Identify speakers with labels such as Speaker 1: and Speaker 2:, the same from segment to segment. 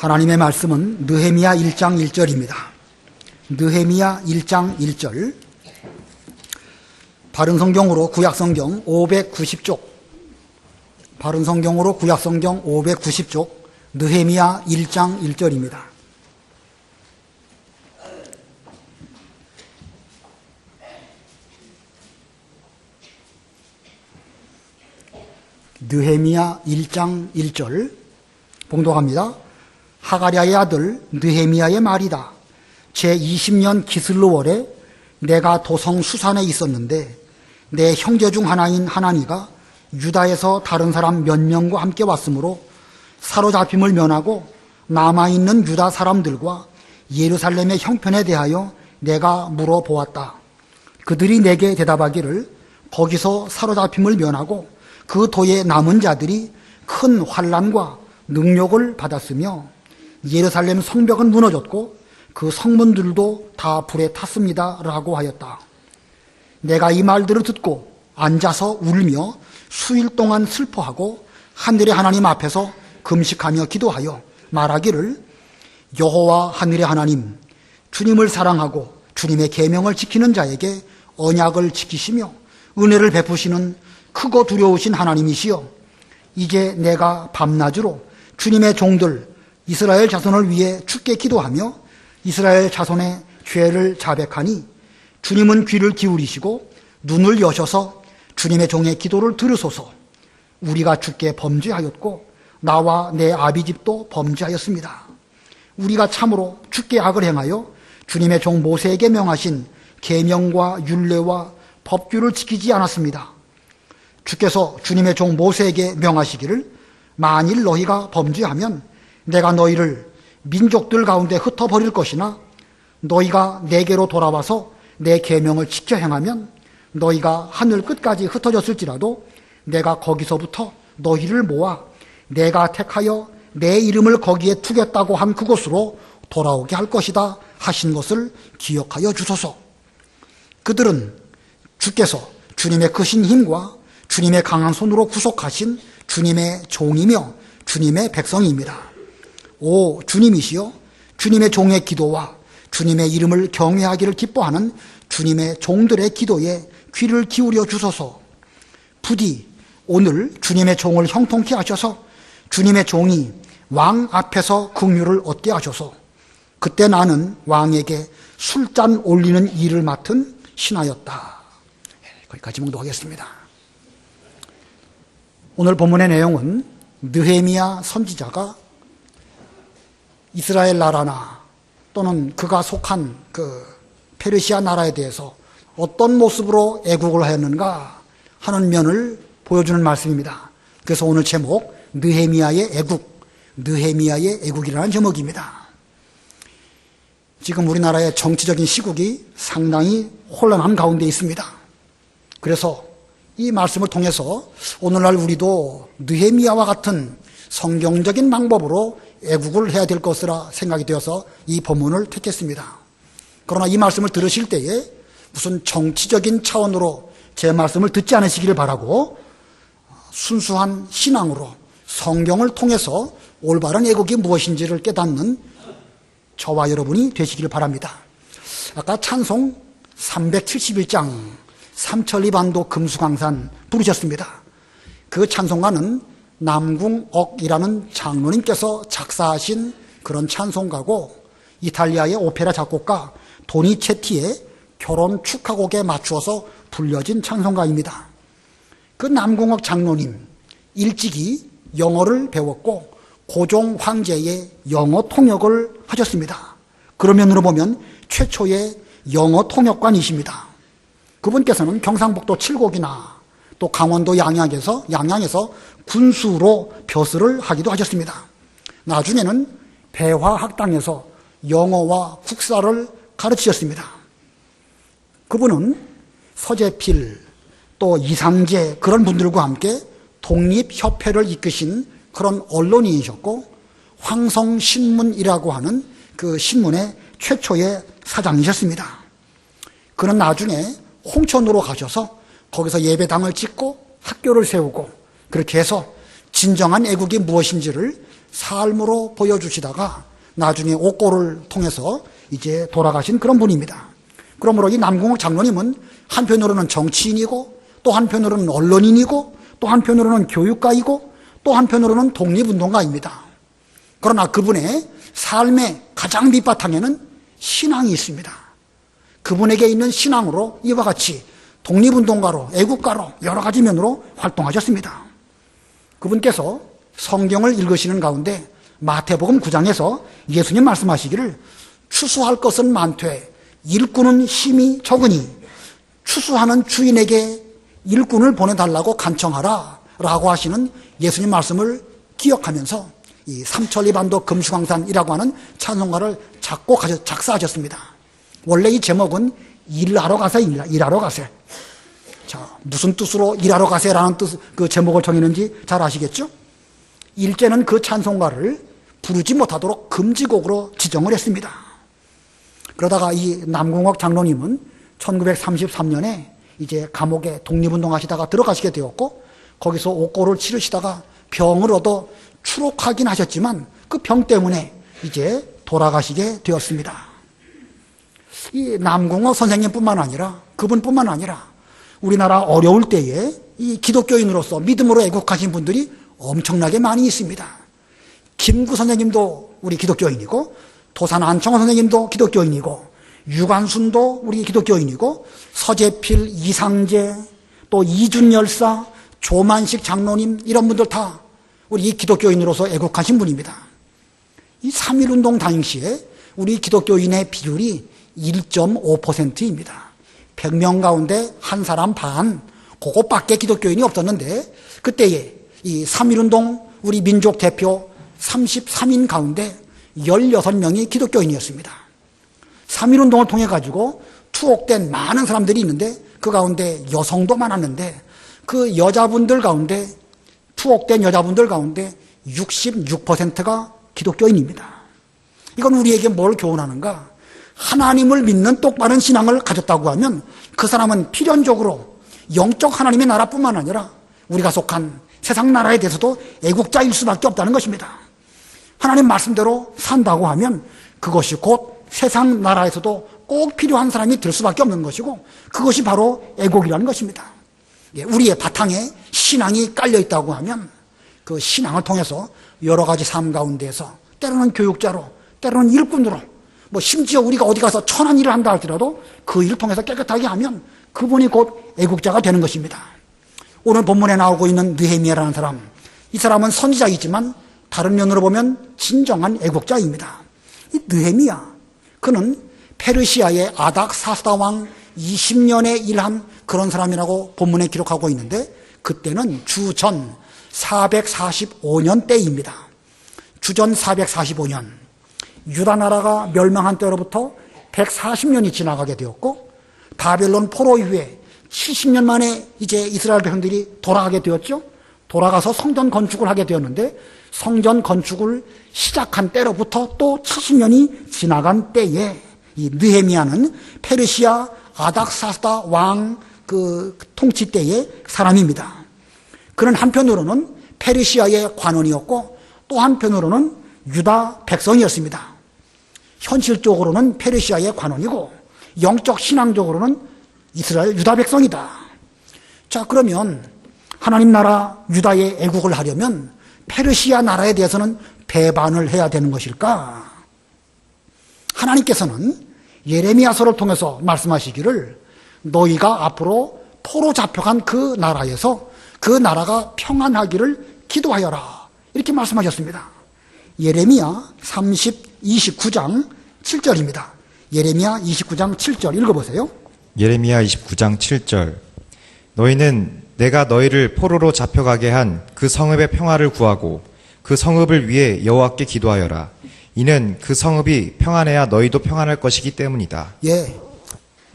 Speaker 1: 하나님의 말씀은 느헤미야 1장 1절입니다. 느헤미야 1장 1절. 바른 성경으로 구약성경 590쪽, 바른 성경으로 구약성경 590쪽, 느헤미야 1장 1절입니다. 느헤미야 1장 1절 봉독합니다. 하가랴의 아들 느헤미야의 말이다. 제20년 기슬루월에 내가 도성 수산에 있었는데 내 형제 중 하나인 하나니가 유다에서 다른 사람 몇 명과 함께 왔으므로 사로잡힘을 면하고 남아있는 유다 사람들과 예루살렘의 형편에 대하여 내가 물어보았다. 그들이 내게 대답하기를 거기서 사로잡힘을 면하고 그 도의 남은 자들이 큰 환난과 능욕을 받았으며 예루살렘 성벽은 무너졌고 그 성문들도 다 불에 탔습니다 라고 하였다. 내가 이 말들을 듣고 앉아서 울며 수일 동안 슬퍼하고 하늘의 하나님 앞에서 금식하며 기도하여 말하기를 여호와 하늘의 하나님, 주님을 사랑하고 주님의 계명을 지키는 자에게 언약을 지키시며 은혜를 베푸시는 크고 두려우신 하나님이시여, 이제 내가 밤낮으로 주님의 종들 이스라엘 자손을 위해 주께 기도하며 이스라엘 자손의 죄를 자백하니 주님은 귀를 기울이시고 눈을 여셔서 주님의 종의 기도를 들으소서. 우리가 주께 범죄하였고 나와 내 아비집도 범죄하였습니다. 우리가 참으로 주께 악을 행하여 주님의 종 모세에게 명하신 계명과 율례와 법규를 지키지 않았습니다. 주께서 주님의 종 모세에게 명하시기를 만일 너희가 범죄하면 내가 너희를 민족들 가운데 흩어버릴 것이나 너희가 내게로 돌아와서 내 계명을 지켜 행하면 너희가 하늘 끝까지 흩어졌을지라도 내가 거기서부터 너희를 모아 내가 택하여 내 이름을 거기에 두겠다고 한 그곳으로 돌아오게 할 것이다 하신 것을 기억하여 주소서. 그들은 주께서 주님의 크신 힘과 주님의 강한 손으로 구속하신 주님의 종이며 주님의 백성입니다. 오 주님이시여, 주님의 종의 기도와 주님의 이름을 경외하기를 기뻐하는 주님의 종들의 기도에 귀를 기울여 주소서. 부디 오늘 주님의 종을 형통케 하셔서 주님의 종이 왕 앞에서 긍휼을 얻게 하셔서 그때 나는 왕에게 술잔 올리는 일을 맡은 신하였다. 거기까지 봉독하겠습니다. 오늘 본문의 내용은 느헤미야 선지자가 이스라엘 나라나 또는 그가 속한 그 페르시아 나라에 대해서 어떤 모습으로 애국을 하였는가 하는 면을 보여주는 말씀입니다. 그래서 오늘 제목 느헤미야의 애국, 느헤미야의 애국이라는 제목입니다. 지금 우리나라의 정치적인 시국이 상당히 혼란한 가운데 있습니다. 그래서 이 말씀을 통해서 오늘날 우리도 느헤미야와 같은 성경적인 방법으로 애국을 해야 될 것이라 생각이 되어서 이 본문을 택했습니다. 그러나 이 말씀을 들으실 때에 무슨 정치적인 차원으로 제 말씀을 듣지 않으시기를 바라고 순수한 신앙으로 성경을 통해서 올바른 애국이 무엇인지를 깨닫는 저와 여러분이 되시기를 바랍니다. 아까 찬송 371장 삼천리반도 금수강산 부르셨습니다. 그 찬송가는 남궁옥이라는 장로님께서 작사하신 그런 찬송가고 이탈리아의 오페라 작곡가 도니체티의 결혼 축하곡에 맞추어서 불려진 찬송가입니다. 그 남궁옥 장로님 일찍이 영어를 배웠고 고종 황제의 영어 통역을 하셨습니다. 그런 면으로 보면 최초의 영어 통역관이십니다. 그분께서는 경상북도 칠곡이나 또 강원도 양양에서 군수로 벼슬을 하기도 하셨습니다. 나중에는 배화학당에서 영어와 국사를 가르치셨습니다. 그분은 서재필 또 이상재 그런 분들과 함께 독립협회를 이끄신 그런 언론인이셨고 황성신문이라고 하는 그 신문의 최초의 사장이셨습니다. 그는 나중에 홍천으로 가셔서 거기서 예배당을 짓고 학교를 세우고 그렇게 해서 진정한 애국이 무엇인지를 삶으로 보여주시다가 나중에 옥고를 통해서 이제 돌아가신 그런 분입니다. 그러므로 이 남궁옥 장로님은 한편으로는 정치인이고 또 한편으로는 언론인이고 또 한편으로는 교육가이고 또 한편으로는 독립운동가입니다. 그러나 그분의 삶의 가장 밑바탕에는 신앙이 있습니다. 그분에게 있는 신앙으로 이와 같이 독립운동가로, 애국가로 여러 가지 면으로 활동하셨습니다. 그분께서 성경을 읽으시는 가운데 마태복음 9장에서 예수님 말씀하시기를 추수할 것은 많되 일꾼은 힘이 적으니 추수하는 주인에게 일꾼을 보내달라고 간청하라 라고 하시는 예수님 말씀을 기억하면서 이 삼천리반도 금수강산이라고 하는 찬송가를 작사하셨습니다. 원래 이 제목은 일하러 가세입니다. 일하러 가세. 자, 무슨 뜻으로 일하러 가세라는 그 제목을 정했는지 잘 아시겠죠? 일제는 그 찬송가를 부르지 못하도록 금지곡으로 지정을 했습니다. 그러다가 이 남궁옥 장로님은 1933년에 이제 감옥에 독립운동 하시다가 들어가시게 되었고 거기서 옥고를 치르시다가 병을 얻어 추록하긴 하셨지만 그 병 때문에 이제 돌아가시게 되었습니다. 이 남궁옥 선생님뿐만 아니라 그분뿐만 아니라 우리나라 어려울 때에 이 기독교인으로서 믿음으로 애국하신 분들이 엄청나게 많이 있습니다. 김구 선생님도 우리 기독교인이고 도산 안청호 선생님도 기독교인이고 유관순도 우리 기독교인이고 서재필, 이상재, 또 이준열사, 조만식 장로님 이런 분들 다 우리 기독교인으로서 애국하신 분입니다. 이 3.1운동 당시에 우리 기독교인의 비율이 1.5%입니다. 100명 가운데 한 사람 반, 그것밖에 기독교인이 없었는데 그때에 이 3.1운동 우리 민족 대표 33인 가운데 16명이 기독교인이었습니다. 3.1운동을 통해 가지고 투옥된 많은 사람들이 있는데 그 가운데 여성도 많았는데 그 여자분들 가운데 투옥된 여자분들 가운데 66%가 기독교인입니다. 이건 우리에게 뭘 교훈하는가? 하나님을 믿는 똑바른 신앙을 가졌다고 하면 그 사람은 필연적으로 영적 하나님의 나라뿐만 아니라 우리가 속한 세상 나라에 대해서도 애국자일 수밖에 없다는 것입니다. 하나님 말씀대로 산다고 하면 그것이 곧 세상 나라에서도 꼭 필요한 사람이 될 수밖에 없는 것이고 그것이 바로 애국이라는 것입니다. 우리의 바탕에 신앙이 깔려 있다고 하면 그 신앙을 통해서 여러 가지 삶 가운데에서 때로는 교육자로 때로는 일꾼으로 뭐 심지어 우리가 어디 가서 천한 일을 한다 할지라도 그 일을 통해서 깨끗하게 하면 그분이 곧 애국자가 되는 것입니다. 오늘 본문에 나오고 있는 느헤미야라는 사람, 이 사람은 선지자이지만 다른 면으로 보면 진정한 애국자입니다. 이 느헤미야, 그는 페르시아의 아닥사스다 왕 20년에 일한 그런 사람이라고 본문에 기록하고 있는데 그때는 주전 445년 때입니다. 주전 445년 유다 나라가 멸망한 때로부터 140년이 지나가게 되었고 바벨론 포로 이후에 70년 만에 이제 이스라엘 백성들이 돌아가게 되었죠. 돌아가서 성전 건축을 하게 되었는데 성전 건축을 시작한 때로부터 또 70년이 지나간 때에 이 느헤미야는 페르시아 아닥사스다 왕 그 통치 때의 사람입니다. 그는 한편으로는 페르시아의 관원이었고 또 한편으로는 유다 백성이었습니다. 현실적으로는 페르시아의 관원이고 영적 신앙적으로는 이스라엘 유다 백성이다. 자, 그러면 하나님 나라 유다의 애국을 하려면 페르시아 나라에 대해서는 배반을 해야 되는 것일까? 하나님께서는 예레미야서를 통해서 말씀하시기를 너희가 앞으로 포로 잡혀간 그 나라에서 그 나라가 평안하기를 기도하여라. 이렇게 말씀하셨습니다. 예레미야 29장 7절입니다. 예레미야 29장 7절 읽어보세요.
Speaker 2: 예레미야 29장 7절 너희는 내가 너희를 포로로 잡혀가게 한 그 성읍의 평화를 구하고 그 성읍을 위해 여호와께 기도하여라. 이는 그 성읍이 평안해야 너희도 평안할 것이기 때문이다.
Speaker 1: 예,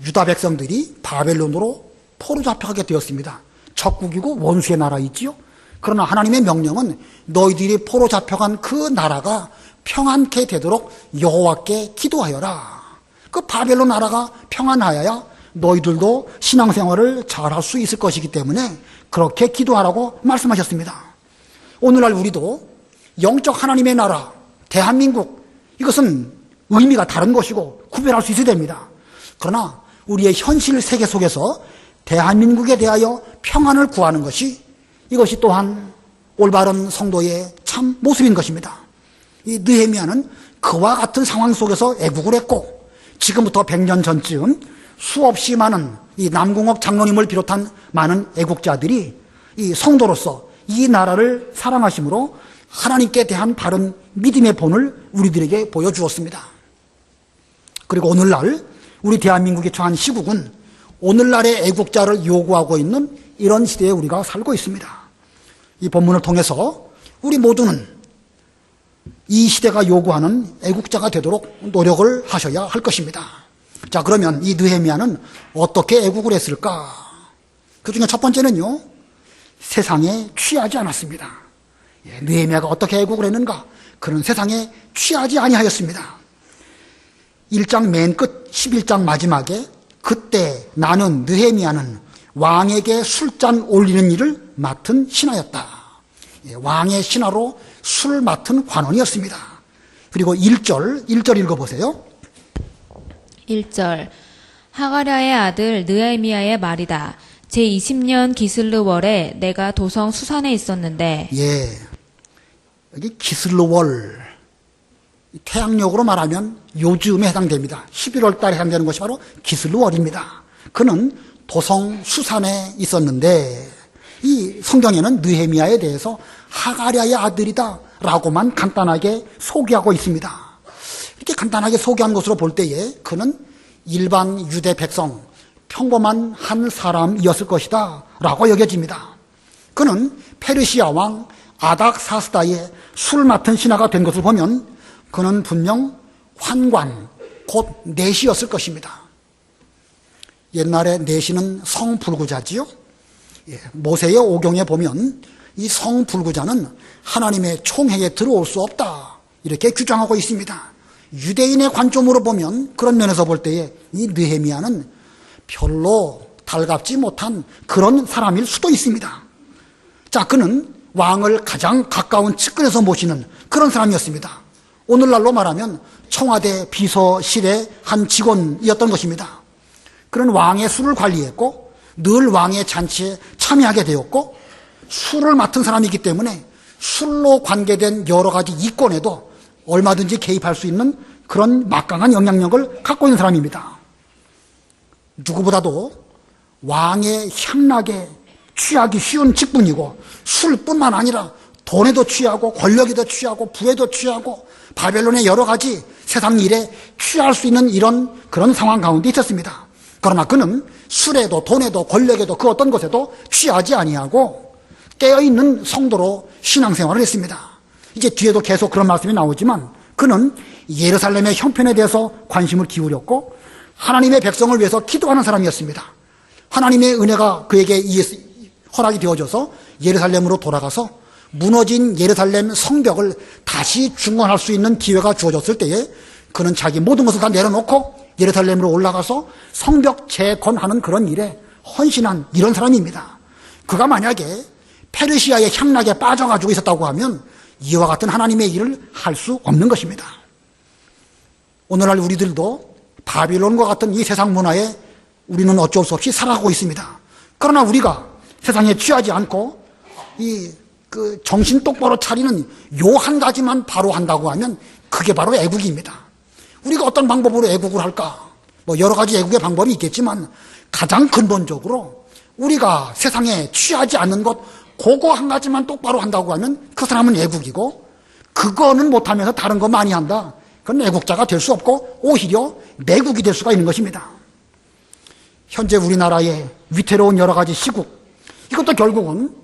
Speaker 1: 유다 백성들이 바벨론으로 포로 잡혀가게 되었습니다. 적국이고 원수의 나라이지요. 그러나 하나님의 명령은 너희들이 포로 잡혀간 그 나라가 평안케 되도록 여호와께 기도하여라. 그 바벨론 나라가 평안하여야 너희들도 신앙생활을 잘할 수 있을 것이기 때문에 그렇게 기도하라고 말씀하셨습니다. 오늘날 우리도 영적 하나님의 나라, 대한민국, 이것은 의미가 다른 것이고 구별할 수 있어야 됩니다. 그러나 우리의 현실 세계 속에서 대한민국에 대하여 평안을 구하는 것이, 이것이 또한 올바른 성도의 참 모습인 것입니다. 이 느헤미야는 그와 같은 상황 속에서 애국을 했고, 지금부터 100년 전쯤 수없이 많은 이 남궁옥 장로님을 비롯한 많은 애국자들이 이 성도로서 이 나라를 사랑하심으로 하나님께 대한 바른 믿음의 본을 우리들에게 보여주었습니다. 그리고 오늘날 우리 대한민국이 처한 시국은 오늘날의 애국자를 요구하고 있는 이런 시대에 우리가 살고 있습니다. 이 본문을 통해서 우리 모두는 이 시대가 요구하는 애국자가 되도록 노력을 하셔야 할 것입니다. 자, 그러면 이 느헤미야는 어떻게 애국을 했을까? 그 중에 첫 번째는요, 세상에 취하지 않았습니다. 느헤미야가 어떻게 애국을 했는가? 그는 세상에 취하지 아니하였습니다. 1장 맨 끝 11장 마지막에 그때 나는 느헤미야는 왕에게 술잔 올리는 일을 맡은 신하였다. 왕의 신하로 술 맡은 관원이었습니다. 그리고 1절 읽어보세요.
Speaker 3: 1절 하가랴의 아들 느헤미야의 말이다. 제20년 기슬르월에 내가 도성 수산에 있었는데.
Speaker 1: 예, 여기 기슬르월, 태양력으로 말하면 요즘에 해당됩니다. 11월 달에 해당되는 것이 바로 기슬르월입니다. 그는 도성 수산에 있었는데, 이 성경에는 느헤미야에 대해서 하가랴의 아들이다 라고만 간단하게 소개하고 있습니다. 이렇게 간단하게 소개한 것으로 볼 때에 그는 일반 유대 백성, 평범한 한 사람이었을 것이다 라고 여겨집니다. 그는 페르시아 왕 아닥사스다의 술 맡은 신하가 된 것을 보면 그는 분명 환관, 곧 내시였을 것입니다. 옛날에 내시는 성불구자지요. 모세의 오경에 보면 이 성불구자는 하나님의 총회에 들어올 수 없다, 이렇게 규정하고 있습니다. 유대인의 관점으로 보면, 그런 면에서 볼 때에 이 느헤미야는 별로 달갑지 못한 그런 사람일 수도 있습니다. 자, 그는 왕을 가장 가까운 측근에서 모시는 그런 사람이었습니다. 오늘날로 말하면 청와대 비서실의 한 직원이었던 것입니다. 그는 왕의 술을 관리했고 늘 왕의 잔치에 참여하게 되었고, 술을 맡은 사람이기 때문에 술로 관계된 여러 가지 이권에도 얼마든지 개입할 수 있는 그런 막강한 영향력을 갖고 있는 사람입니다. 누구보다도 왕의 향락에 취하기 쉬운 직분이고, 술뿐만 아니라 돈에도 취하고 권력에도 취하고 부에도 취하고 바벨론의 여러 가지 세상 일에 취할 수 있는 이런 그런 상황 가운데 있었습니다. 그러나 그는 술에도 돈에도 권력에도 그 어떤 것에도 취하지 아니하고 깨어있는 성도로 신앙생활을 했습니다. 이제 뒤에도 계속 그런 말씀이 나오지만 그는 예루살렘의 형편에 대해서 관심을 기울였고 하나님의 백성을 위해서 기도하는 사람이었습니다. 하나님의 은혜가 그에게 허락이 되어져서 예루살렘으로 돌아가서 무너진 예루살렘 성벽을 다시 중건할 수 있는 기회가 주어졌을 때에 그는 자기 모든 것을 다 내려놓고 예루살렘으로 올라가서 성벽 재건하는 그런 일에 헌신한 이런 사람입니다. 그가 만약에 페르시아의 향락에 빠져가지고 있었다고 하면 이와 같은 하나님의 일을 할 수 없는 것입니다. 오늘날 우리들도 바빌론과 같은 이 세상 문화에 우리는 어쩔 수 없이 살아가고 있습니다. 그러나 우리가 세상에 취하지 않고 정신 똑바로 차리는 요 한 가지만 바로 한다고 하면 그게 바로 애국입니다. 우리가 어떤 방법으로 애국을 할까? 여러 가지 애국의 방법이 있겠지만 가장 근본적으로 우리가 세상에 취하지 않는 것, 그거 한 가지만 똑바로 한다고 하면 그 사람은 애국이고, 그거는 못하면서 다른 거 많이 한다, 그건 애국자가 될 수 없고 오히려 매국이 될 수가 있는 것입니다. 현재 우리나라의 위태로운 여러 가지 시국, 이것도 결국은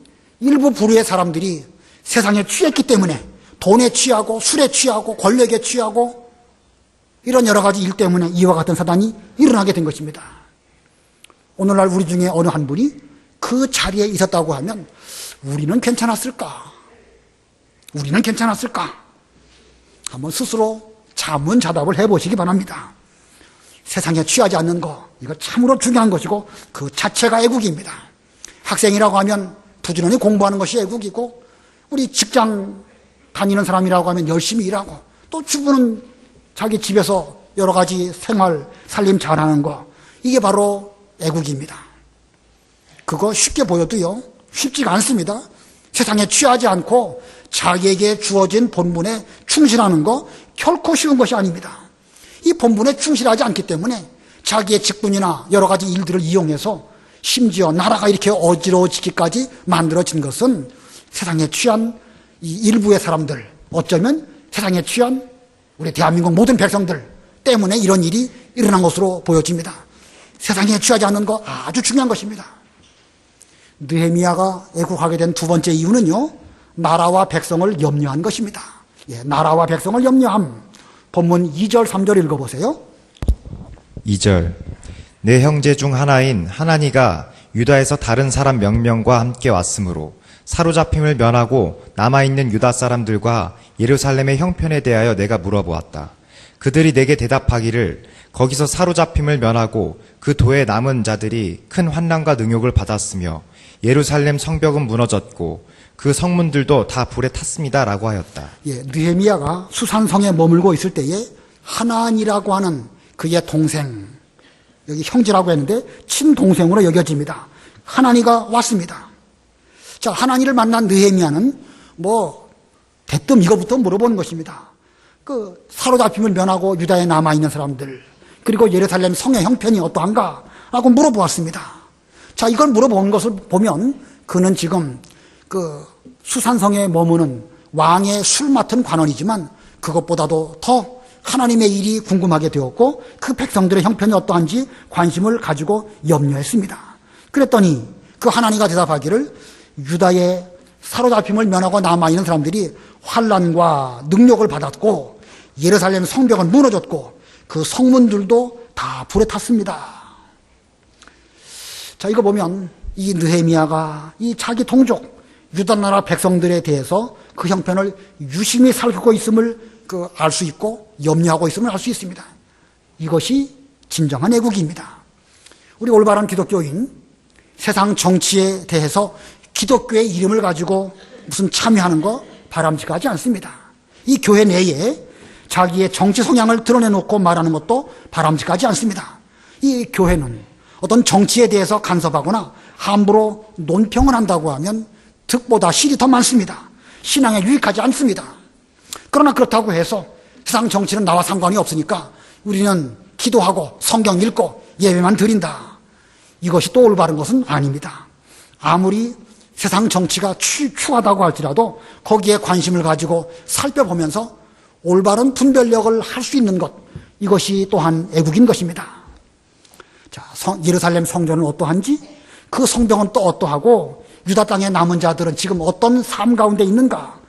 Speaker 1: 일부 부류의 사람들이 세상에 취했기 때문에 돈에 취하고 술에 취하고 권력에 취하고 이런 여러 가지 일 때문에 이와 같은 사단이 일어나게 된 것입니다. 오늘날 우리 중에 어느 한 분이 그 자리에 있었다고 하면 우리는 괜찮았을까? 우리는 괜찮았을까? 한번 스스로 자문자답을 해보시기 바랍니다. 세상에 취하지 않는 거, 이거 참으로 중요한 것이고 그 자체가 애국입니다. 학생이라고 하면 부지런히 공부하는 것이 애국이고, 우리 직장 다니는 사람이라고 하면 열심히 일하고 또 주부는 자기 집에서 여러 가지 생활, 살림 잘하는 거, 이게 바로 애국입니다. 그거 쉽게 보여도요, 쉽지가 않습니다. 세상에 취하지 않고 자기에게 주어진 본분에 충실하는 거 결코 쉬운 것이 아닙니다. 이 본분에 충실하지 않기 때문에 자기의 직분이나 여러 가지 일들을 이용해서 심지어 나라가 이렇게 어지러워지기까지 만들어진 것은 세상에 취한 이 일부의 사람들, 어쩌면 세상에 취한 우리 대한민국 모든 백성들 때문에 이런 일이 일어난 것으로 보여집니다. 세상에 취하지 않는 거 아주 중요한 것입니다. 느헤미야가 애국하게 된 두 번째 이유는요, 나라와 백성을 염려한 것입니다. 예, 나라와 백성을 염려함. 본문 2절, 3절 읽어보세요.
Speaker 2: 2절. 내 형제 중 하나인 하나니가 유다에서 다른 사람 몇 명과 함께 왔으므로 사로잡힘을 면하고 남아있는 유다 사람들과 예루살렘의 형편에 대하여 내가 물어보았다. 그들이 내게 대답하기를 거기서 사로잡힘을 면하고 그 도에 남은 자들이 큰 환난과 능욕을 받았으며 예루살렘 성벽은 무너졌고 그 성문들도 다 불에 탔습니다 라고 하였다.
Speaker 1: 예, 느헤미야가 수산성에 머물고 있을 때에 하나니라고 하는 그의 동생, 여기 형제라고 했는데 친동생으로 여겨집니다. 하나니가 왔습니다. 자, 하나니를 만난 느헤미야는 대뜸 이거부터 물어보는 것입니다. 그 사로잡힘을 면하고 유다에 남아있는 사람들, 그리고 예루살렘 성의 형편이 어떠한가? 라고 물어보았습니다. 자, 이걸 물어보는 것을 보면 그는 지금 그 수산성에 머무는 왕의 술 맡은 관원이지만 그것보다도 더 하나님의 일이 궁금하게 되었고 그 백성들의 형편이 어떠한지 관심을 가지고 염려했습니다. 그랬더니 그 하나니가 대답하기를 유다의 사로잡힘을 면하고 남아있는 사람들이 환난과 능욕을 받았고 예루살렘 성벽은 무너졌고 그 성문들도 다 불에 탔습니다. 자, 이거 보면 이 느헤미야가 이 자기 동족 유다 나라 백성들에 대해서 그 형편을 유심히 살피고 있음을 알 수 있고 염려하고 있음을 알 수 있습니다. 이것이 진정한 애국입니다. 우리 올바른 기독교인 세상 정치에 대해서 기독교의 이름을 가지고 무슨 참여하는 거 바람직하지 않습니다. 이 교회 내에 자기의 정치 성향을 드러내놓고 말하는 것도 바람직하지 않습니다. 이 교회는 어떤 정치에 대해서 간섭하거나 함부로 논평을 한다고 하면 득보다 실이 더 많습니다. 신앙에 유익하지 않습니다. 그러나 그렇다고 해서 세상 정치는 나와 상관이 없으니까 우리는 기도하고 성경 읽고 예배만 드린다. 이것이 또 올바른 것은 아닙니다. 아무리 세상 정치가 추하다고 할지라도 거기에 관심을 가지고 살펴보면서 올바른 분별력을 할 수 있는 것, 이것이 또한 애국인 것입니다. 자, 예루살렘 성전은 어떠한지, 그 성벽은 또 어떠하고 유다 땅의 남은 자들은 지금 어떤 삶 가운데 있는가,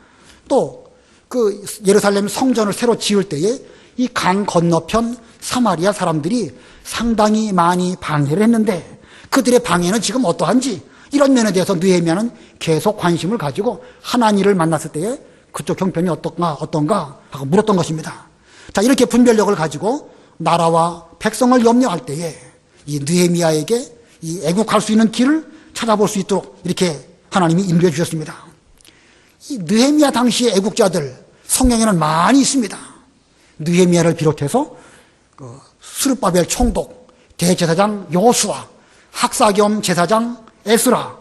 Speaker 1: 또 그 예루살렘 성전을 새로 지을 때에 이 강 건너편 사마리아 사람들이 상당히 많이 방해를 했는데 그들의 방해는 지금 어떠한지, 이런 면에 대해서 느헤미야는 계속 관심을 가지고 하나니를 만났을 때에 그쪽 형편이 어떤가 하고 물었던 것입니다. 자, 이렇게 분별력을 가지고 나라와 백성을 염려할 때에 이 느헤미야에게 이 애국할 수 있는 길을 찾아볼 수 있도록 이렇게 하나님이 인도해 주셨습니다. 이 느헤미야 당시의 애국자들 성경에는 많이 있습니다. 느헤미야를 비롯해서 스룹바벨 총독, 대제사장 여호수아, 학사겸 제사장 에스라,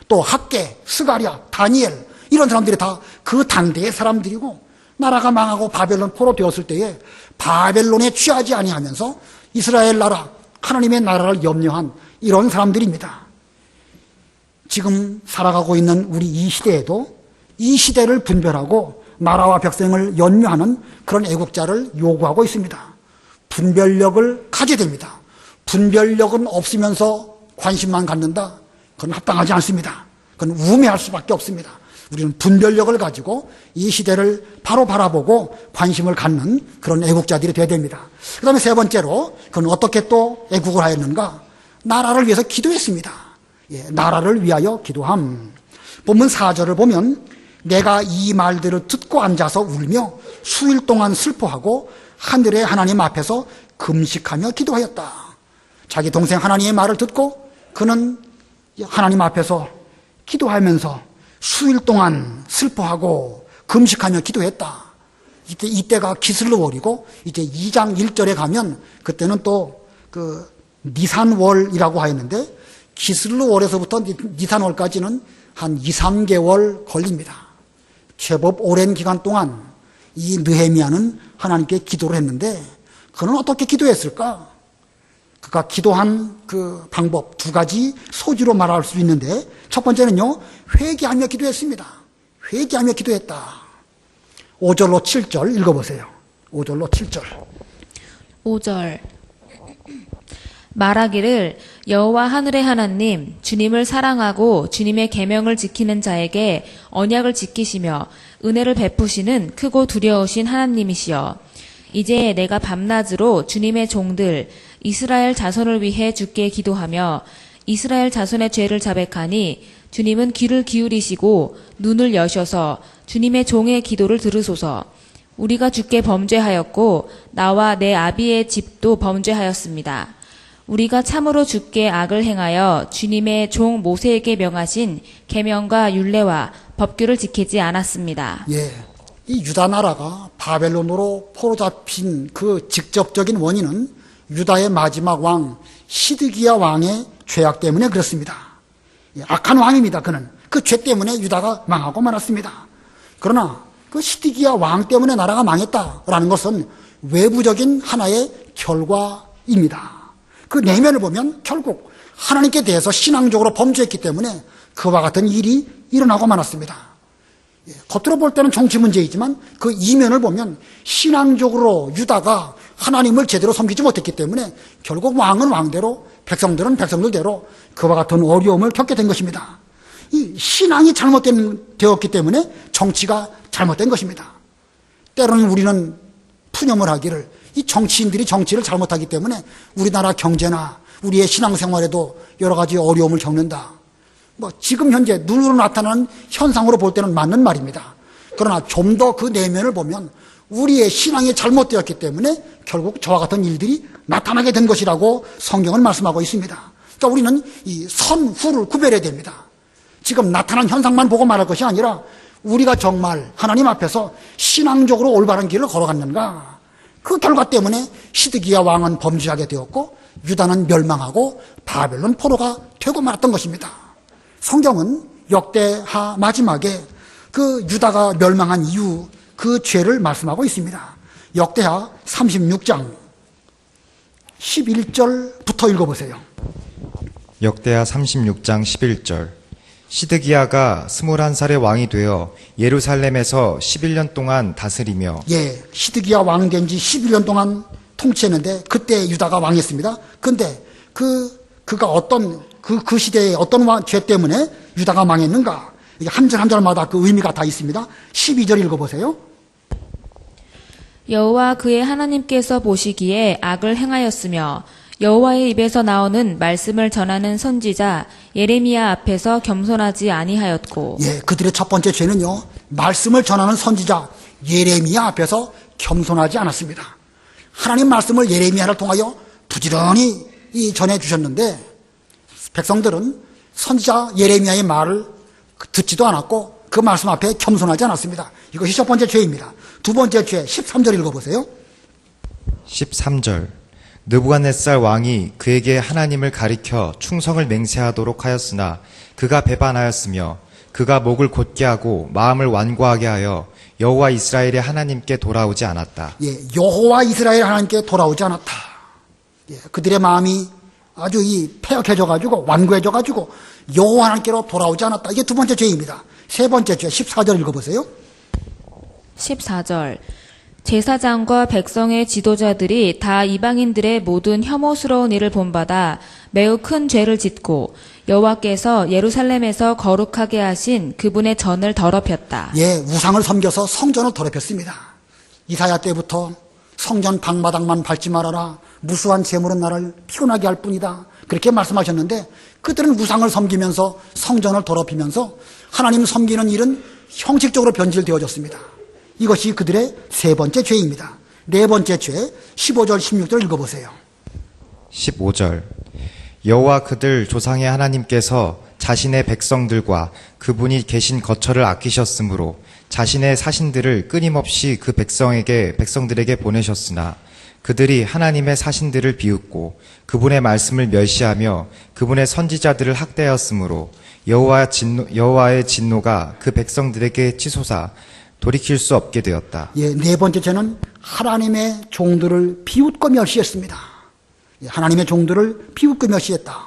Speaker 1: 또 학계, 스가랴, 다니엘, 이런 사람들이 다 그 당대의 사람들이고 나라가 망하고 바벨론 포로 되었을 때에 바벨론에 취하지 아니하면서 이스라엘 나라, 하나님의 나라를 염려한 이런 사람들입니다. 지금 살아가고 있는 우리 이 시대에도 이 시대를 분별하고 나라와 백성을 염려하는 그런 애국자를 요구하고 있습니다. 분별력을 가져야 됩니다. 분별력은 없으면서 관심만 갖는다? 그건 합당하지 않습니다. 그건 우매할 수밖에 없습니다. 우리는 분별력을 가지고 이 시대를 바로 바라보고 관심을 갖는 그런 애국자들이 되어야 됩니다. 그 다음에 세 번째로 그는 어떻게 또 애국을 하였는가? 나라를 위해서 기도했습니다. 예, 나라를 위하여 기도함. 본문 4절을 보면 내가 이 말들을 듣고 앉아서 울며 수일 동안 슬퍼하고 하늘의 하나님 앞에서 금식하며 기도하였다. 자기 동생 하나님의 말을 듣고 그는 하나님 앞에서 기도하면서 수일 동안 슬퍼하고 금식하며 기도했다. 이때가 기슬르월이고 이제 2장 1절에 가면 그때는 또 그 니산월이라고 하였는데 기슬르월에서부터 니산월까지는 한 2, 3개월 걸립니다. 제법 오랜 기간 동안 이 느헤미야는 하나님께 기도를 했는데 그는 어떻게 기도했을까? 그가 기도한 그 방법 두 가지 소지로 말할 수 있는데 첫 번째는요, 회개하며 기도했습니다. 회개하며 기도했다. 5절로 7절 읽어보세요. 5절로 7절.
Speaker 3: 5절 말하기를 여호와 하늘의 하나님 주님을 사랑하고 주님의 계명을 지키는 자에게 언약을 지키시며 은혜를 베푸시는 크고 두려우신 하나님이시여 이제 내가 밤낮으로 주님의 종들 이스라엘 자손을 위해 주께 기도하며 이스라엘 자손의 죄를 자백하니 주님은 귀를 기울이시고 눈을 여셔서 주님의 종의 기도를 들으소서. 우리가 주께 범죄하였고 나와 내 아비의 집도 범죄하였습니다. 우리가 참으로 주께 악을 행하여 주님의 종 모세에게 명하신 계명과 율례와 법규를 지키지 않았습니다.
Speaker 1: 예, 이 유다 나라가 바벨론으로 포로잡힌 그 직접적인 원인은 유다의 마지막 왕 시드기야 왕의 죄악 때문에 그렇습니다. 예, 악한 왕입니다. 그는 그 죄 때문에 유다가 망하고 말았습니다. 그러나 그 시드기야 왕 때문에 나라가 망했다라는 것은 외부적인 하나의 결과입니다. 그 내면을 보면 결국 하나님께 대해서 신앙적으로 범죄했기 때문에 그와 같은 일이 일어나고 말았습니다. 예, 겉으로 볼 때는 정치 문제이지만 그 이면을 보면 신앙적으로 유다가 하나님을 제대로 섬기지 못했기 때문에 결국 왕은 왕대로 백성들은 백성들대로 그와 같은 어려움을 겪게 된 것입니다. 이 신앙이 잘못되었기 때문에 정치가 잘못된 것입니다. 때로는 우리는 푸념을 하기를 이 정치인들이 정치를 잘못하기 때문에 우리나라 경제나 우리의 신앙생활에도 여러 가지 어려움을 겪는다. 지금 현재 눈으로 나타나는 현상으로 볼 때는 맞는 말입니다. 그러나 좀 더 그 내면을 보면 우리의 신앙이 잘못되었기 때문에 결국 저와 같은 일들이 나타나게 된 것이라고 성경은 말씀하고 있습니다. 그러니까 우리는 이 선, 후를 구별해야 됩니다. 지금 나타난 현상만 보고 말할 것이 아니라 우리가 정말 하나님 앞에서 신앙적으로 올바른 길을 걸어갔는가, 그 결과 때문에 시드기야 왕은 범죄하게 되었고 유다는 멸망하고 바벨론 포로가 되고 말았던 것입니다. 성경은 역대하 마지막에 그 유다가 멸망한 이유 그 죄를 말씀하고 있습니다. 역대하 36장 11절부터 읽어보세요.
Speaker 2: 역대하 36장 11절. 시드기야가 21살의 왕이 되어 예루살렘에서 11년 동안 다스리며
Speaker 1: 예, 시드기야 왕 된 지 11년 동안 통치했는데 그때 유다가 왕했습니다. 근데 그가 어떤 그 시대에 어떤 죄 때문에 유다가 망했는가? 이게 한 절 한 절마다 그 의미가 다 있습니다. 12절 읽어보세요.
Speaker 3: 여호와 그의 하나님께서 보시기에 악을 행하였으며 여호와의 입에서 나오는 말씀을 전하는 선지자 예레미야 앞에서 겸손하지 아니하였고.
Speaker 1: 예, 그들의 첫 번째 죄는요, 말씀을 전하는 선지자 예레미야 앞에서 겸손하지 않았습니다. 하나님 말씀을 예레미야를 통하여 부지런히 전해 주셨는데 백성들은 선지자 예레미야의 말을 듣지도 않았고 그 말씀 앞에 겸손하지 않았습니다. 이것이 첫 번째 죄입니다. 두 번째 죄 13절 읽어보세요.
Speaker 2: 13절. 느부갓네살 왕이 그에게 하나님을 가리켜 충성을 맹세하도록 하였으나 그가 배반하였으며 그가 목을 곧게 하고 마음을 완고하게 하여 여호와 이스라엘의 하나님께 돌아오지 않았다.
Speaker 1: 예, 여호와 이스라엘 하나님께 돌아오지 않았다. 예, 그들의 마음이 아주 폐역해져가지고 완고해져가지고 여호와 하나님께로 돌아오지 않았다. 이게 두 번째 죄입니다. 세 번째 죄 14절 읽어보세요.
Speaker 3: 14절 제사장과 백성의 지도자들이 다 이방인들의 모든 혐오스러운 일을 본받아 매우 큰 죄를 짓고 여호와께서 예루살렘에서 거룩하게 하신 그분의 전을 더럽혔다.
Speaker 1: 예, 우상을 섬겨서 성전을 더럽혔습니다. 이사야 때부터 성전 방마당만 밟지 말아라. 무수한 재물은 나를 피곤하게 할 뿐이다. 그렇게 말씀하셨는데 그들은 우상을 섬기면서 성전을 더럽히면서 하나님 섬기는 일은 형식적으로 변질되어졌습니다. 이것이 그들의 세 번째 죄입니다. 네 번째 죄 15절 16절 읽어보세요.
Speaker 2: 15절. 여호와 그들 조상의 하나님께서 자신의 백성들과 그분이 계신 거처를 아끼셨으므로 자신의 사신들을 끊임없이 그 백성들에게 보내셨으나 그들이 하나님의 사신들을 비웃고 그분의 말씀을 멸시하며 그분의 선지자들을 학대하였으므로 여호와의 진노가 그 백성들에게 치솟아 돌이킬 수 없게 되었다.
Speaker 1: 예, 네 번째 죄는 하나님의 종들을 비웃고 멸시했습니다. 예, 하나님의 종들을 비웃고 멸시했다.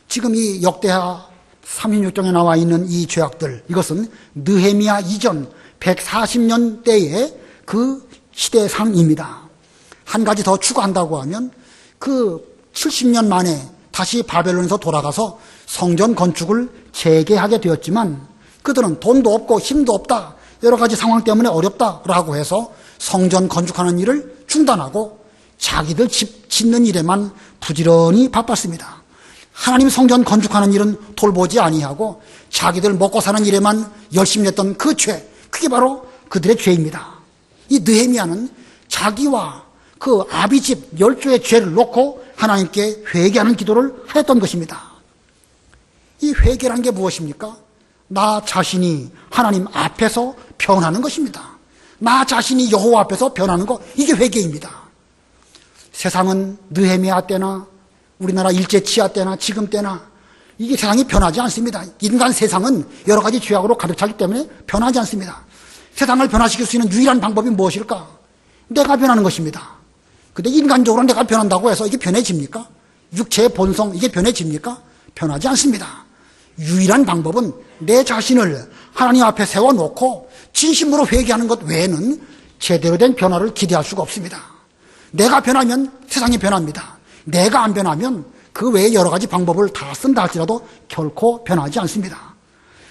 Speaker 1: 지금 이 역대하 36장에 나와 있는 이 죄악들, 이것은 느헤미야 이전 140년 때의 그 시대상입니다. 한 가지 더 추가한다고 하면 그 70년 만에 다시 바벨론에서 돌아가서 성전 건축을 재개하게 되었지만 그들은 돈도 없고 힘도 없다, 여러 가지 상황 때문에 어렵다라고 해서 성전 건축하는 일을 중단하고 자기들 집 짓는 일에만 부지런히 바빴습니다. 하나님 성전 건축하는 일은 돌보지 아니하고 자기들 먹고 사는 일에만 열심히 했던 그 죄, 그게 바로 그들의 죄입니다. 이 느헤미야는 자기와 그 아비집 10조의 죄를 놓고 하나님께 회개하는 기도를 하였던 것입니다. 이 회개라는 게 무엇입니까? 나 자신이 하나님 앞에서 변하는 것입니다. 나 자신이 여호와 앞에서 변하는 것, 이게 회개입니다. 세상은 느헤미야 때나 우리나라 일제 치하 때나 지금 때나 이게 세상이 변하지 않습니다. 인간 세상은 여러 가지 죄악으로 가득 차기 때문에 변하지 않습니다. 세상을 변화시킬 수 있는 유일한 방법이 무엇일까? 내가 변하는 것입니다. 근데 인간적으로 내가 변한다고 해서 이게 변해집니까? 육체의 본성, 이게 변해집니까? 변하지 않습니다. 유일한 방법은 내 자신을 하나님 앞에 세워놓고 진심으로 회개하는 것 외에는 제대로 된 변화를 기대할 수가 없습니다. 내가 변하면 세상이 변합니다. 내가 안 변하면 그 외에 여러 가지 방법을 다 쓴다 할지라도 결코 변하지 않습니다.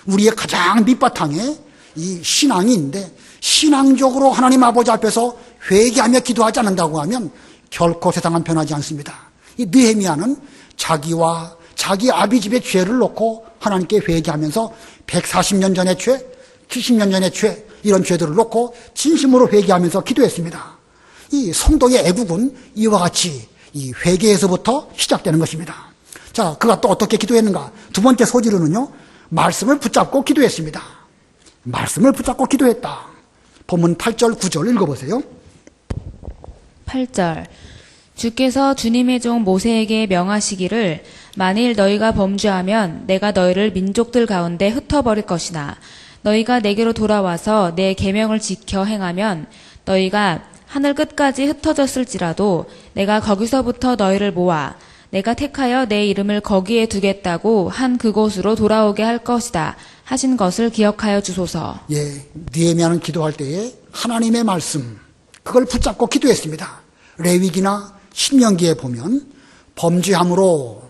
Speaker 1: 우리의 가장 밑바탕에 이 신앙이 있는데 신앙적으로 하나님 아버지 앞에서 회개하며 기도하지 않는다고 하면 결코 세상은 변하지 않습니다. 이 느헤미야는 자기와 자기 아비집의 죄를 놓고 하나님께 회개하면서 140년 전의 죄, 70년 전의 죄, 이런 죄들을 놓고 진심으로 회개하면서 기도했습니다. 이 성도의 애국은 이와 같이 이 회개에서부터 시작되는 것입니다. 자, 그가 또 어떻게 기도했는가? 두 번째 소지로는요, 말씀을 붙잡고 기도했습니다. 말씀을 붙잡고 기도했다. 본문 8절, 9절 읽어보세요.
Speaker 3: 8절. 주께서 주님의 종 모세에게 명하시기를 만일 너희가 범죄하면 내가 너희를 민족들 가운데 흩어버릴 것이나 너희가 내게로 돌아와서 내 계명을 지켜 행하면 너희가 하늘 끝까지 흩어졌을지라도 내가 거기서부터 너희를 모아 내가 택하여 내 이름을 거기에 두겠다고 한 그곳으로 돌아오게 할 것이다 하신 것을 기억하여 주소서.
Speaker 1: 예, 느헤미야는 기도할 때에 하나님의 말씀, 그걸 붙잡고 기도했습니다. 레위기나 신명기에 보면 범죄함으로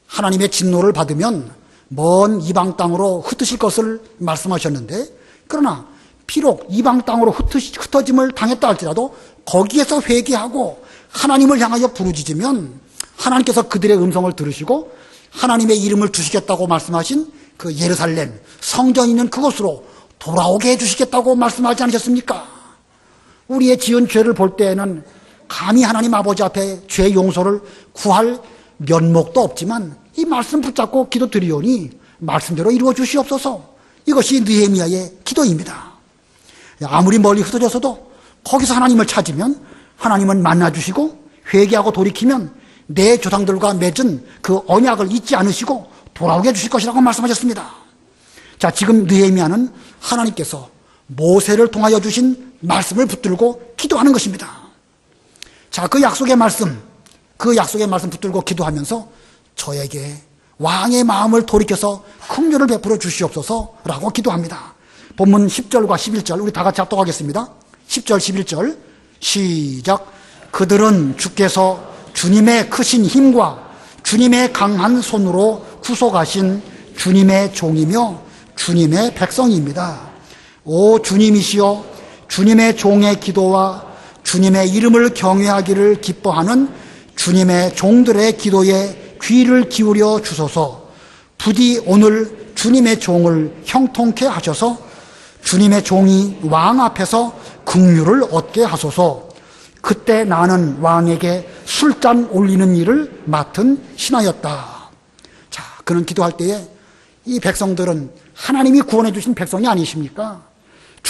Speaker 1: 하나님의 진노를 받으면 먼 이방 땅으로 흩으실 것을 말씀하셨는데, 그러나 비록 이방 땅으로 흩어짐을 당했다 할지라도 거기에서 회개하고 하나님을 향하여 부르짖으면 하나님께서 그들의 음성을 들으시고 하나님의 이름을 주시겠다고 말씀하신 그 예루살렘 성전 있는 그곳으로 돌아오게 해주시겠다고 말씀하지 않으셨습니까? 우리의 지은 죄를 볼 때에는 감히 하나님 아버지 앞에 죄 용서를 구할 면목도 없지만 이 말씀 붙잡고 기도드리오니 말씀대로 이루어 주시옵소서. 이것이 느헤미야의 기도입니다. 아무리 멀리 흩어져서도 거기서 하나님을 찾으면 하나님은 만나주시고 회개하고 돌이키면 내 조상들과 맺은 그 언약을 잊지 않으시고 돌아오게 해주실 것이라고 말씀하셨습니다. 자, 지금 느헤미야는 하나님께서 모세를 통하여 주신 말씀을 붙들고 기도하는 것입니다. 자, 그 약속의 말씀 붙들고 기도하면서 저에게 왕의 마음을 돌이켜서 긍휼을 베풀어 주시옵소서라고 기도합니다. 본문 10절과 11절 우리 다 같이 합독하겠습니다. 10절 11절 시작. 그들은 주께서 주님의 크신 힘과 주님의 강한 손으로 구속하신 주님의 종이며 주님의 백성입니다. 오 주님이시여, 주님의 종의 기도와 주님의 이름을 경외하기를 기뻐하는 주님의 종들의 기도에 귀를 기울여 주소서. 부디 오늘 주님의 종을 형통케 하셔서 주님의 종이 왕 앞에서 긍휼을 얻게 하소서. 그때 나는 왕에게 술잔 올리는 일을 맡은 신하였다. 자, 그는 기도할 때에 이 백성들은 하나님이 구원해 주신 백성이 아니십니까?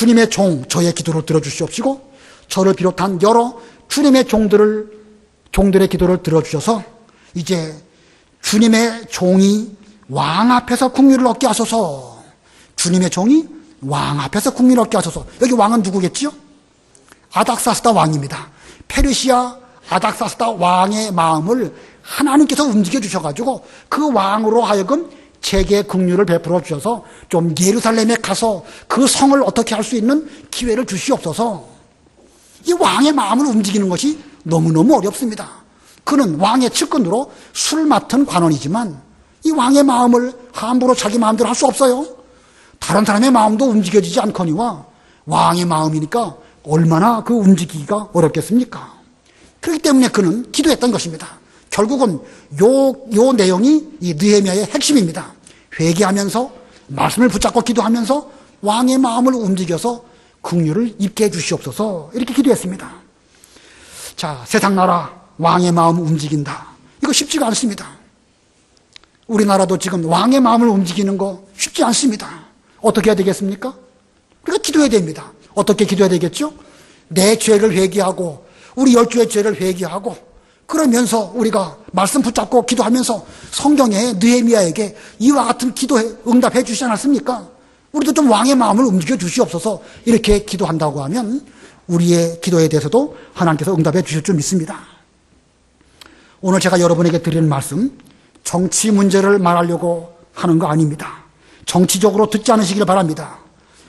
Speaker 1: 주님의 종, 저의 기도를 들어주시옵시고 저를 비롯한 여러 주님의 종들의 기도를 들어주셔서 이제 주님의 종이 왕 앞에서 국률을 얻게 하소서. 주님의 종이 왕 앞에서 국률을 얻게 하소서. 여기 왕은 누구겠지요? 아닥사스다 왕입니다. 페르시아 아닥사스다 왕의 마음을 하나님께서 움직여 주셔가지고 그 왕으로 하여금 제게 긍휼을 베풀어 주셔서 좀 예루살렘에 가서 그 성을 어떻게 할 수 있는 기회를 주시옵소서. 이 왕의 마음을 움직이는 것이 너무너무 어렵습니다. 그는 왕의 측근으로 술 맡은 관원이지만 이 왕의 마음을 함부로 자기 마음대로 할 수 없어요. 다른 사람의 마음도 움직여지지 않거니와 왕의 마음이니까 얼마나 그 움직이기가 어렵겠습니까? 그렇기 때문에 그는 기도했던 것입니다. 결국은 요 내용이 이 느헤미야의 핵심입니다. 회개하면서 말씀을 붙잡고 기도하면서 왕의 마음을 움직여서 긍휼을 입게 해주시옵소서 이렇게 기도했습니다. 자, 세상 나라 왕의 마음 움직인다. 이거 쉽지가 않습니다. 우리나라도 지금 왕의 마음을 움직이는 거 쉽지 않습니다. 어떻게 해야 되겠습니까? 우리가 기도해야 됩니다. 어떻게 기도해야 되겠죠? 내 죄를 회개하고 우리 열주의 죄를 회개하고 그러면서 우리가 말씀 붙잡고 기도하면서 성경에 느헤미야에게 이와 같은 기도에 응답해 주시지 않았습니까? 우리도 좀 왕의 마음을 움직여 주시옵소서 이렇게 기도한다고 하면 우리의 기도에 대해서도 하나님께서 응답해 주실 줄 믿습니다. 오늘 제가 여러분에게 드리는 말씀 정치 문제를 말하려고 하는 거 아닙니다. 정치적으로 듣지 않으시길 바랍니다.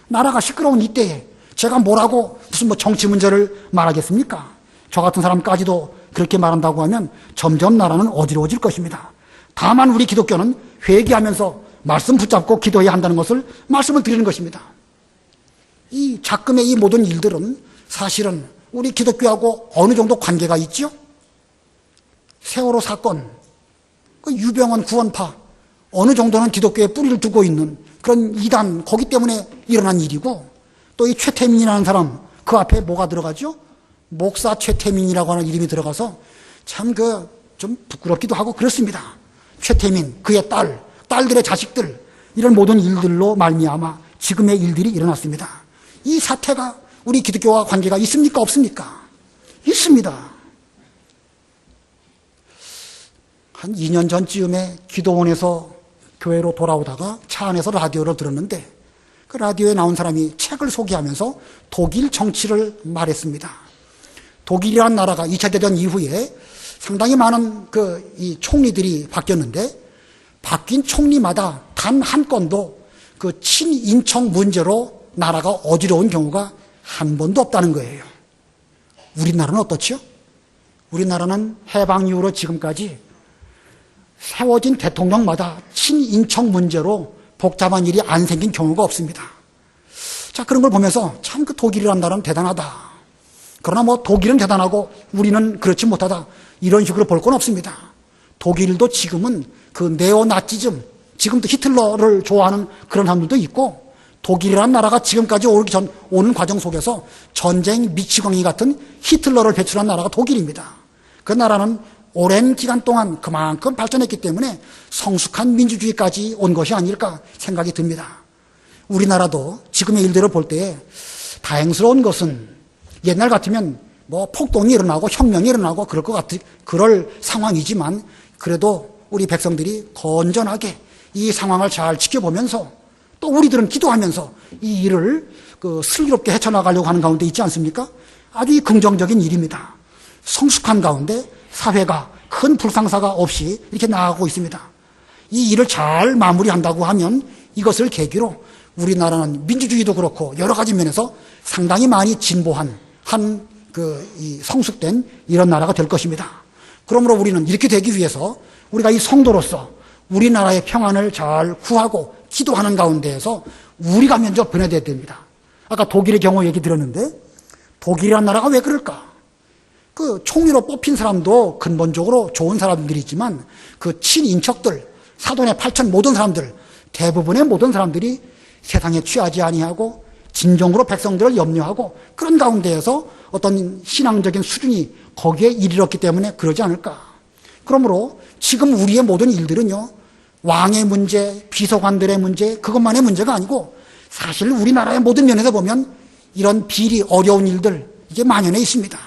Speaker 1: 나라가 시끄러운 이때에 제가 뭐라고 무슨 정치 문제를 말하겠습니까? 저 같은 사람까지도 그렇게 말한다고 하면 점점 나라는 어지러워질 것입니다. 다만 우리 기독교는 회개하면서 말씀 붙잡고 기도해야 한다는 것을 말씀을 드리는 것입니다. 이 작금의 이 모든 일들은 사실은 우리 기독교하고 어느 정도 관계가 있죠? 세월호 사건, 그 유병원 구원파, 어느 정도는 기독교에 뿌리를 두고 있는 그런 이단, 거기 때문에 일어난 일이고, 또 이 최태민이라는 사람, 그 앞에 뭐가 들어가죠? 목사 최태민이라고 하는 이름이 들어가서 참 좀 부끄럽기도 하고 그렇습니다. 최태민, 그의 딸들의 자식들, 이런 모든 일들로 말미암아 지금의 일들이 일어났습니다. 이 사태가 우리 기독교와 관계가 있습니까? 없습니까? 있습니다. 한 2년 전쯤에 기도원에서 교회로 돌아오다가 차 안에서 라디오를 들었는데 그 라디오에 나온 사람이 책을 소개하면서 독일 정치를 말했습니다. 독일이라는 나라가 2차 대전 이후에 상당히 많은 이 총리들이 바뀌었는데 바뀐 총리마다 단 한 건도 그 친인척 문제로 나라가 어지러운 경우가 한 번도 없다는 거예요. 우리나라는 어떻죠? 우리나라는 해방 이후로 지금까지 세워진 대통령마다 친인척 문제로 복잡한 일이 안 생긴 경우가 없습니다. 자, 그런 걸 보면서 참 그 독일이라는 나라는 대단하다. 그러나 독일은 대단하고 우리는 그렇지 못하다. 이런 식으로 볼 건 없습니다. 독일도 지금은 그 네오나치즘, 지금도 히틀러를 좋아하는 그런 사람들도 있고 독일이라는 나라가 지금까지 오는 과정 속에서 전쟁 미치광이 같은 히틀러를 배출한 나라가 독일입니다. 그 나라는 오랜 기간 동안 그만큼 발전했기 때문에 성숙한 민주주의까지 온 것이 아닐까 생각이 듭니다. 우리나라도 지금의 일들을 볼 때에 다행스러운 것은 옛날 같으면 폭동이 일어나고 혁명이 일어나고 그럴 상황이지만 그래도 우리 백성들이 건전하게 이 상황을 잘 지켜보면서 또 우리들은 기도하면서 이 일을 슬기롭게 헤쳐나가려고 하는 가운데 있지 않습니까? 아주 긍정적인 일입니다. 성숙한 가운데 사회가 큰 불상사가 없이 이렇게 나아가고 있습니다. 이 일을 잘 마무리한다고 하면 이것을 계기로 우리나라는 민주주의도 그렇고 여러 가지 면에서 상당히 많이 진보한 이 성숙된 이런 나라가 될 것입니다. 그러므로 우리는 이렇게 되기 위해서 우리가 이 성도로서 우리나라의 평안을 잘 구하고 기도하는 가운데에서 우리가 먼저 변화되어야 됩니다. 아까 독일의 경우 얘기 들었는데 독일이라는 나라가 왜 그럴까? 그 총리로 뽑힌 사람도 근본적으로 좋은 사람들이지만 그 친인척들, 사돈의 8천 모든 사람들, 대부분의 모든 사람들이 세상에 취하지 아니하고 진정으로 백성들을 염려하고 그런 가운데에서 어떤 신앙적인 수준이 거기에 이르렀기 때문에 그러지 않을까. 그러므로 지금 우리의 모든 일들은요, 왕의 문제, 비서관들의 문제, 그것만의 문제가 아니고 사실 우리나라의 모든 면에서 보면 이런 비리, 어려운 일들, 이게 만연해 있습니다.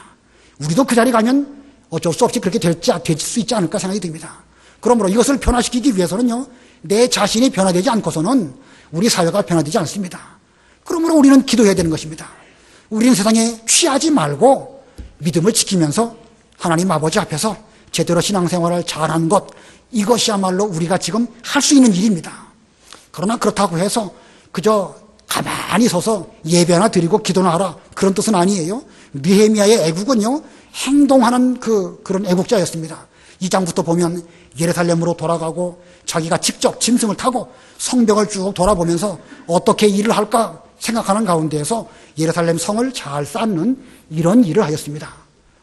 Speaker 1: 우리도 그 자리에 가면 어쩔 수 없이 그렇게 될 수 있지 않을까 생각이 듭니다. 그러므로 이것을 변화시키기 위해서는요, 내 자신이 변화되지 않고서는 우리 사회가 변화되지 않습니다. 그러므로 우리는 기도해야 되는 것입니다. 우리는 세상에 취하지 말고 믿음을 지키면서 하나님 아버지 앞에서 제대로 신앙생활을 잘하는 것, 이것이야말로 우리가 지금 할 수 있는 일입니다. 그러나 그렇다고 해서 그저 가만히 서서 예배나 드리고 기도나 하라, 그런 뜻은 아니에요. 느헤미야의 애국은요, 행동하는 그런 애국자였습니다. 2장부터 보면 예루살렘으로 돌아가고 자기가 직접 짐승을 타고 성벽을 쭉 돌아보면서 어떻게 일을 할까 생각하는 가운데에서 예루살렘 성을 잘 쌓는 이런 일을 하였습니다.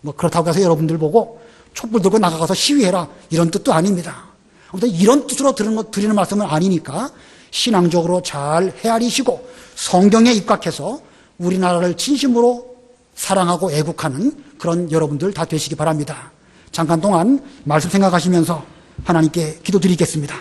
Speaker 1: 뭐 그렇다고 해서 여러분들 보고 촛불 들고 나가서 시위해라, 이런 뜻도 아닙니다. 아무튼 이런 뜻으로 드리는 말씀은 아니니까 신앙적으로 잘 헤아리시고 성경에 입각해서 우리나라를 진심으로 사랑하고 애국하는 그런 여러분들 다 되시기 바랍니다. 잠깐 동안 말씀 생각하시면서 하나님께 기도드리겠습니다.